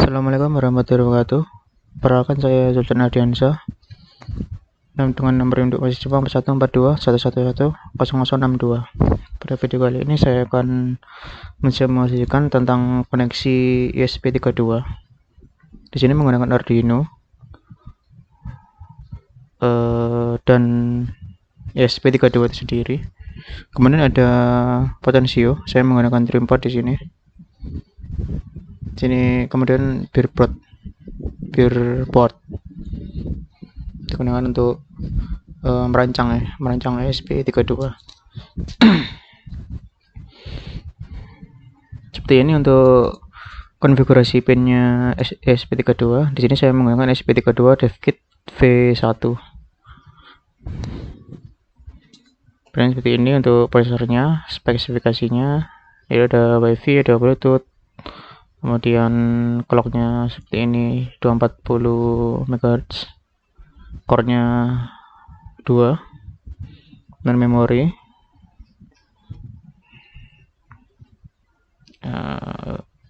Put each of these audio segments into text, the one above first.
Assalamualaikum warahmatullahi wabarakatuh. Perkenalkan saya Zultan Ardiansyah dengan nomor induk masih Jepang 14211110062. Pada video kali ini saya akan mensimulasikan tentang koneksi ESP32. Di sini menggunakan Arduino dan ESP32 itu sendiri. Kemudian ada potensio, saya menggunakan trim port di sini. Kemudian bir port digunakan untuk merancang ESP32. Seperti ini untuk konfigurasi pinnya ESP32. Di sini saya menggunakan ESP32 DevKit V1. Dan seperti ini untuk prosesornya, spesifikasinya. Ya, ada WiFi, ada Bluetooth. Kemudian clocknya seperti ini 240 MHz, core-nya 2, dan memori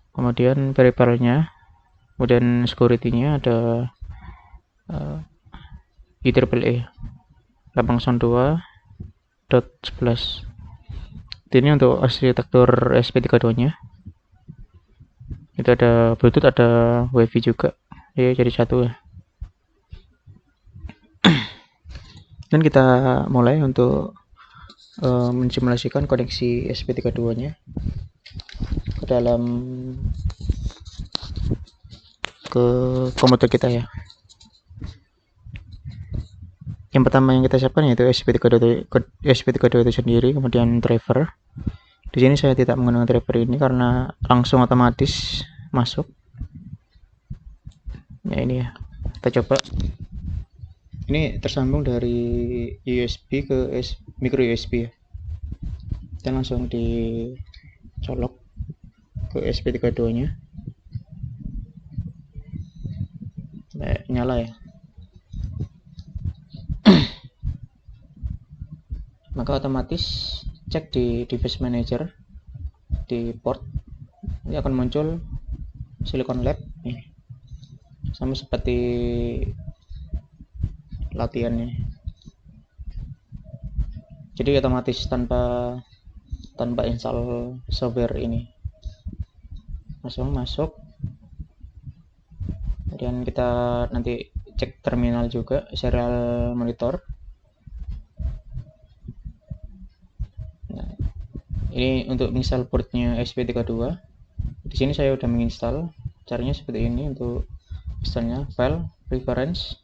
kemudian peripheralnya, kemudian security-nya ada IEEE 802.11. Ini untuk arsitektur ESP32 nya. Itu ada Bluetooth, ada WiFi juga, ya, jadi satu ya. Dan kita mulai untuk mensimulasikan koneksi ESP32 nya ke komputer kita ya. Yang pertama yang kita siapkan yaitu ESP32 itu sendiri, kemudian driver. Di sini saya tidak menggunakan driver ini karena langsung otomatis masuk. Ya, ini ya. Kita coba. Ini tersambung dari USB ke micro USB ya. Dan langsung dicolok ke ESP32-nya. Nah, nyala ya. Maka otomatis cek di device manager di port, ini akan muncul Silicon Lab nih, sama seperti latihannya. Jadi otomatis tanpa install software ini langsung masuk. Kemudian kita nanti cek terminal juga, serial monitor. Ini untuk install portnya ESP32. Di sini saya sudah menginstal. Caranya seperti ini untuk installnya, file, reference.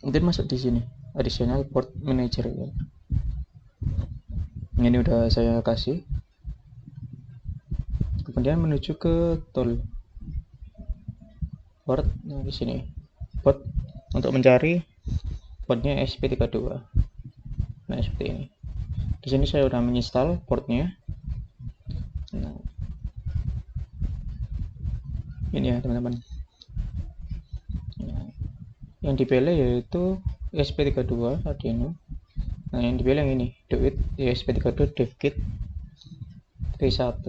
Kemudian masuk di sini, additional port manager ya. Ini udah saya kasih. Kemudian menuju ke tool port. Nah, di sini port untuk mencari portnya ESP32. Nah, seperti ini. Di sini saya sudah menginstal portnya. Nah, ini ya teman-teman. Nah, yang dipilih yaitu ESP32 Arduino. Nah, yang dipilih yang ini, DOIT ESP32 DevKit V1.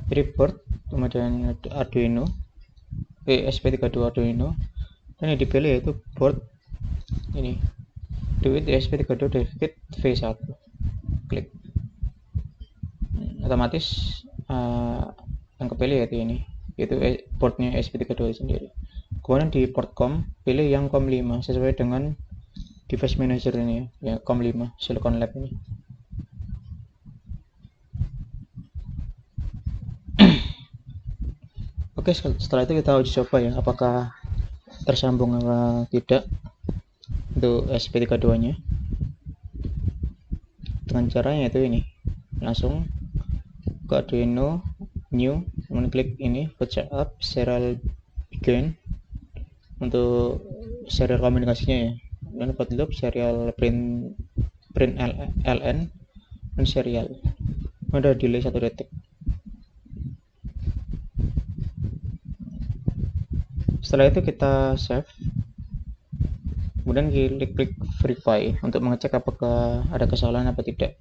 Report, kemudian Arduino, ESP32 Arduino. Dan yang dipilih yaitu board ini, DOIT ESP32 DevKit V1. Klik. Otomatis yang kepilih yaitu ini, yaitu portnya ESP32 sendiri. Kemudian di port COM, pilih yang COM 5 sesuai dengan device manager ini ya, COM 5 Silicon Lab ini. Oke, setelah itu kita uji coba ya, apakah tersambung atau tidak untuk ESP32 nya. Dengan caranya itu ini, langsung ke Arduino new, kemudian klik ini boot setup, serial begin untuk serial komunikasinya ya, dan boot loop, serial print ln, dan serial. Ada delay 1 detik. Setelah itu kita save, kemudian klik verify untuk mengecek apakah ada kesalahan apa tidak.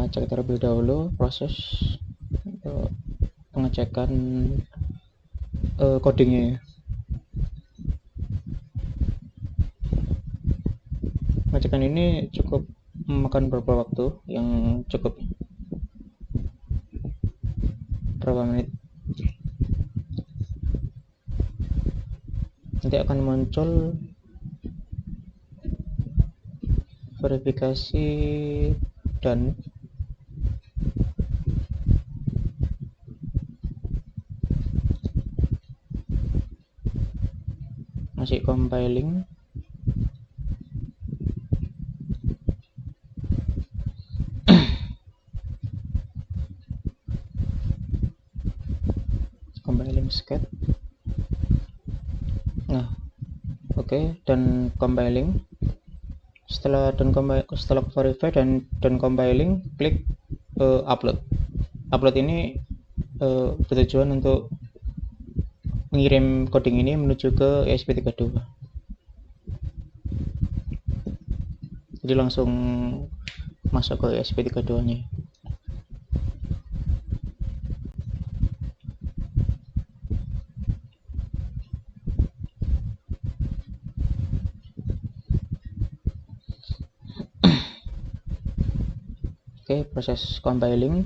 kita cek terlebih dahulu proses untuk pengecekan codingnya ya. Pengecekan ini cukup memakan beberapa waktu yang cukup berapa menit. Nanti akan muncul verifikasi dan masih compiling. Compiling scat. Nah, oke, dan compiling. Setelah verify dan compiling, klik upload. Upload ini bertujuan untuk mengirim coding ini menuju ke ESP32. Jadi langsung masuk ke ESP32 nya. Oke, proses compiling.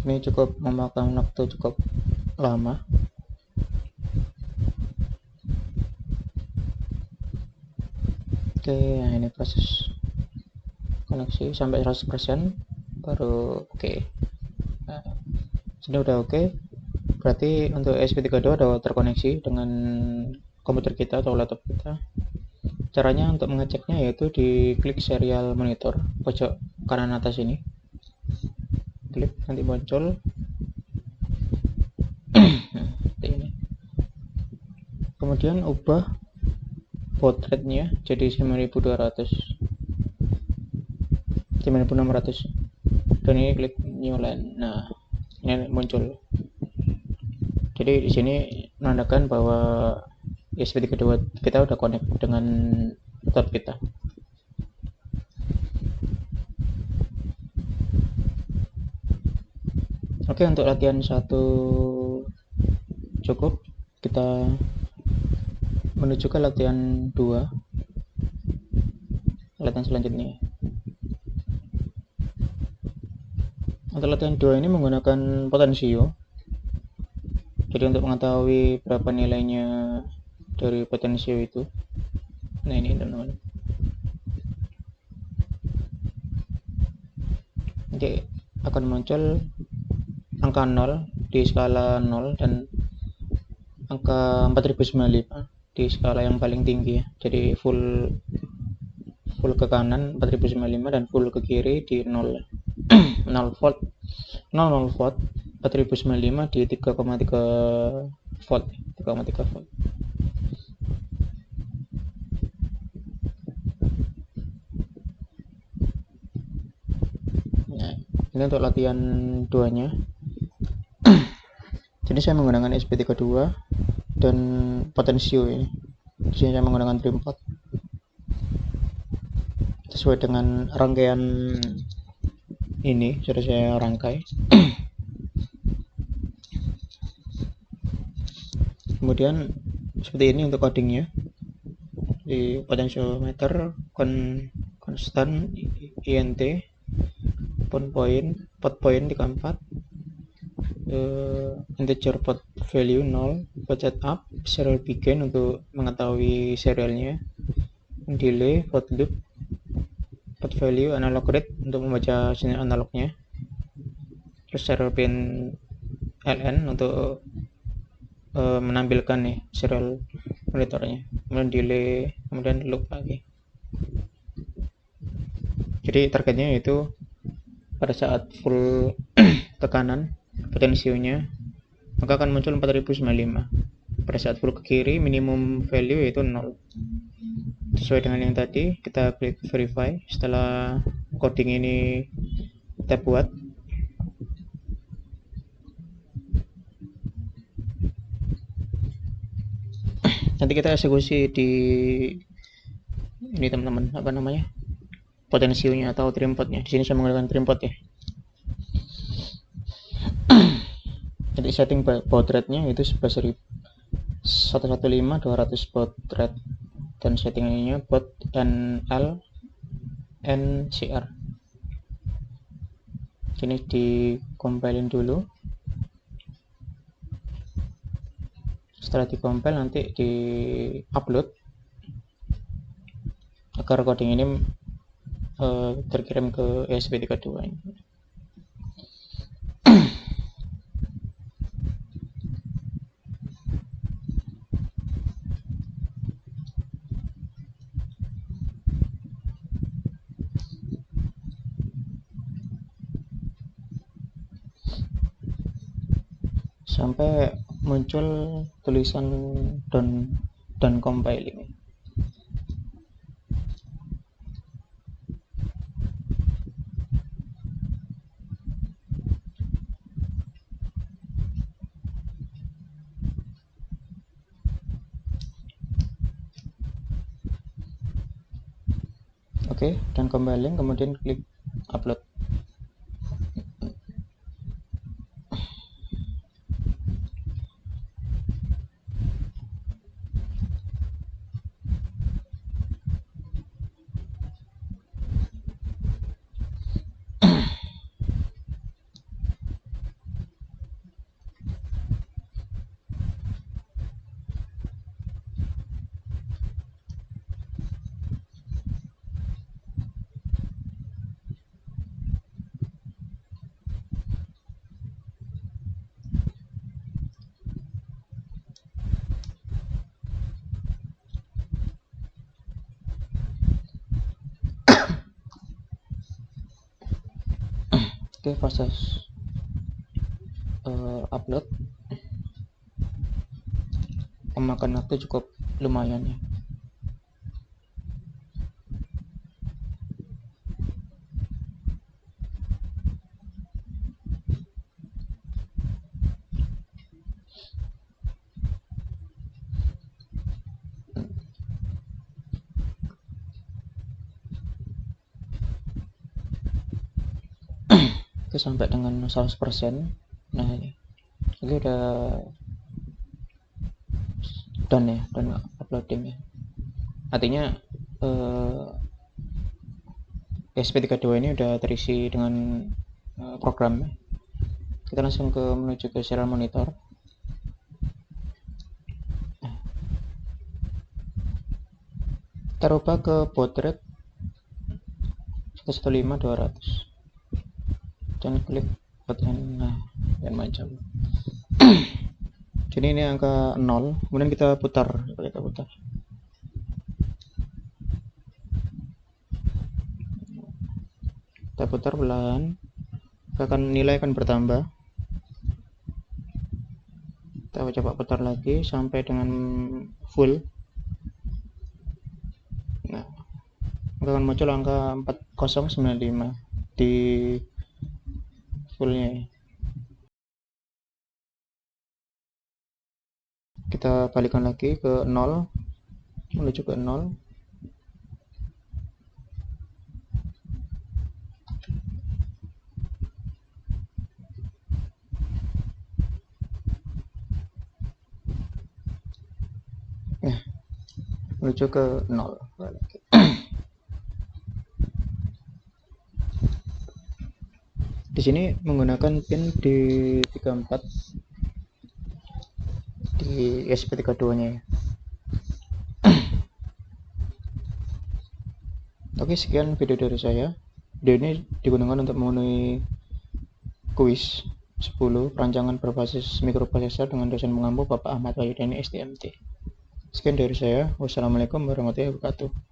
Ini cukup memakan waktu cukup lama. Oke, nah ini proses koneksi sampai 100% baru oke. Nah, sini udah oke. Berarti untuk ESP32 udah terkoneksi dengan komputer kita atau laptop kita. Caranya untuk mengeceknya yaitu di klik serial monitor pojok kanan atas ini. Klik, nanti muncul seperti ini. Kemudian ubah baud rate-nya jadi 9200 9600 dan ini klik new line. Nah, ini muncul. Jadi di sini menandakan bahwa ESP32 kita udah connect dengan laptop kita. Oke, untuk latihan 1 cukup. Kita menuju ke latihan 2. Latihan selanjutnya. Untuk latihan 2 ini menggunakan potensio. Jadi untuk mengetahui berapa nilainya dari potensio itu. Nah, ini teman-teman. Nanti akan muncul angka 0 di skala 0 dan angka 4095 di skala yang paling tinggi ya. Jadi full ke kanan 4095 dan full ke kiri di 0 volt 00 volt 4095 di 3,3 volt 3,3 volt. Nah, ini untuk latihan 2 nya. Jadi saya menggunakan ESP32 dan potensio ini. Di sini saya menggunakan Dreampad sesuai dengan rangkaian ini sudah saya rangkai. Kemudian seperti ini untuk codingnya. Di potentiometer konstan INT pot point di keempat, integer pot value 0, pot setup, serial begin untuk mengetahui serialnya, delay, pot loop, pot value, analog rate untuk membaca sinyal analognya, terus serial pin LN untuk menampilkan nih serial monitornya, kemudian delay, kemudian loop lagi. Jadi targetnya itu pada saat full tekanan potensionya maka akan muncul 4095. pada saat full ke kiri minimum value yaitu 0. Sesuai dengan yang tadi, kita klik verify. Setelah coding ini kita buat, nanti kita eksekusi di ini teman-teman, apa namanya, potensionya atau trimpotnya. Di sini saya menggunakan trimpot ya. Jadi setting baud rate-nya itu 11.115 200 baud rate, dan settingannya baud NL NCR. Ini dikompilin dulu. Setelah dikompil nanti di upload agar coding ini terkirim ke ESP32 ini. Sampai muncul tulisan done compiling. Oke, dan compiling, kemudian klik upload. Oke, proses upload memakan waktu cukup lumayan ya. Oke, sampai dengan 100%. Nah, ini udah done ya, done uploading ya. Artinya ESP32 ini udah terisi dengan program. Kita langsung menuju ke serial monitor. Kita rubah ke baud rate 115 200 dan klik button. Nah, dan macam. Jadi ini angka 0, kemudian kita putar. Kita putar pelan, nilai akan bertambah. Kita coba putar lagi sampai dengan full. Nah, akan muncul angka 4095 di fullnya. Kita balikan lagi ke 0, menuju ke 0. Nah, menuju ke 0 lagi. Di sini menggunakan pin di 34 di ESP32 nya ya. Oke, sekian video dari saya. Video ini digunakan untuk memenuhi kuis 10 perancangan berbasis mikroprosesor dengan dosen pengampu Bapak Ahmad Wahyudani STMT. Sekian dari saya. Wassalamualaikum warahmatullahi wabarakatuh.